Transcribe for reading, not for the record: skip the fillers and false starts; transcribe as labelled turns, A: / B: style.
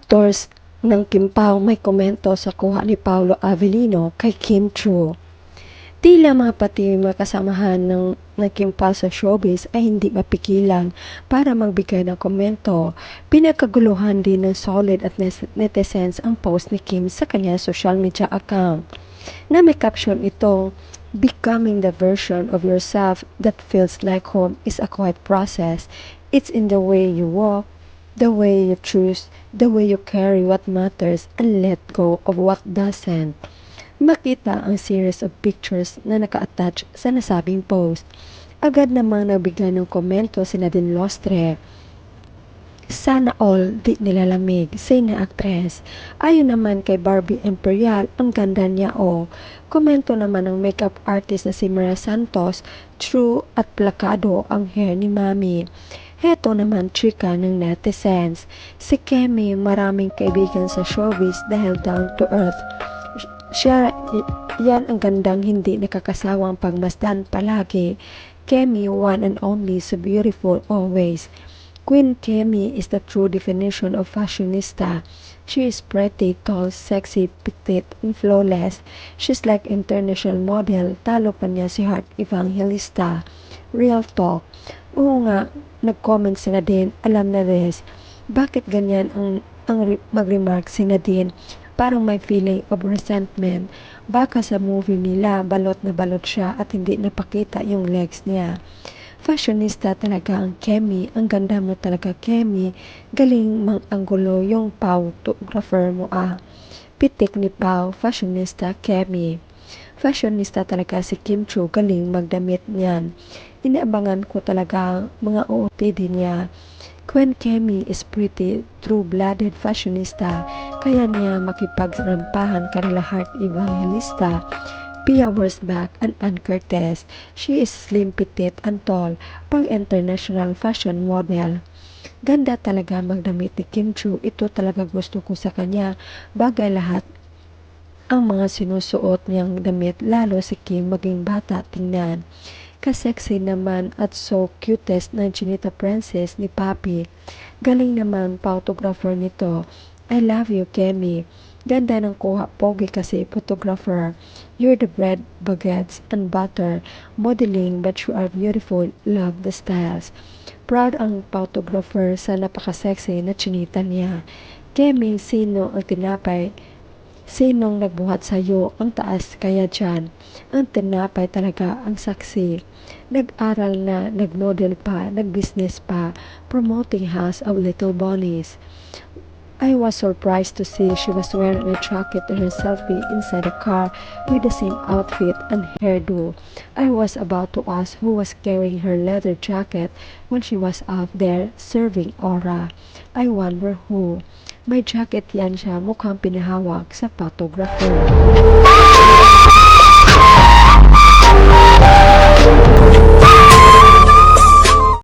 A: Actors ng Kimpau may komento sa kuha ni Paulo Avelino kay Kim Chu. Tila mga pati mga kasamahan ng Kimpau sa showbiz ay hindi mapigilan para magbigay ng komento. Pinagkaguluhan din ng solid at netizens ang post ni Kim sa kanyang social media account na may caption itong, "Becoming the version of yourself that feels like home is a quiet process. It's in the way you walk, the way you choose, the way you carry what matters and let go of what doesn't." Makita ang series of pictures na naka-attach sa nasabing post. Agad namang nagbigay ng komento si Nadine Lostre. "Sana all di nilalamig," say na actress. Ayon naman kay Barbie Imperial, ang ganda niya o. Komento naman ng makeup artist na si Maria Santos, "True at plakado ang hair ni Mami." Heto naman chika ng netizens. Si Kemi maraming kaibigan sa showbiz dahil down to earth. Yan ang gandang hindi nakakasawang pagmasdan palagi. Kemi one and only, so beautiful always. Queen Kemi is the true definition of fashionista. She is pretty, tall, sexy, petite, and flawless. She's like international model. Talo pa niya si Heart Evangelista. Real talk. Oo nga, nag-comment si Nadine, alam na res. Bakit ganyan ang mag-remark si Nadine? Parang may feeling of resentment. Baka sa movie nila, balot na balot siya at hindi napakita yung legs niya. Fashionista talaga ang Kemi. Ang ganda mo talaga, Kemi. Galing mang-anggulo yung photographer mo ah. Pitik ni Pau, fashionista, Kemi. Fashionista talaga si Kim Chu, galing magdamit niyan. Inaabangan ko talaga mga OOTD niya. Queen Kemi is pretty, true-blooded fashionista, kaya niya makipagrampahan kanila Heart Evangelista. Pia Wurzbach and Ann Curtis. She is slim, petite, and tall, pang international fashion model. Ganda talaga magdamit ni Kim Chu. Ito talaga gusto ko sa kanya. Bagay lahat ang mga sinusuot niyang damit, lalo si Kim maging bata tingnan. Kasexy naman at so cutest ng Chinita Princess ni Papi. Galing naman photographer nito. I love you, Kemi. Ganda ng kuha, pogi kasi photographer. You're the bread, baguettes, and butter. Modeling, but you are beautiful. Love the styles. Proud ang photographer sa napaka-sexy na chinita niya. Kemi, sino ang tinapay? Sinong nagbuhat sa'yo ang taas kaya dyan? Ang tinapay talaga ang saksi. Nag-aral na, nag-model pa, nag-business pa, promoting House of Little Bunnies. I was surprised to see she was wearing a jacket in her selfie inside a car with the same outfit and hairdo. I was about to ask who was carrying her leather jacket when she was out there serving aura. I wonder who. May jacket yan siya, mukhang pinahawak sa photographer.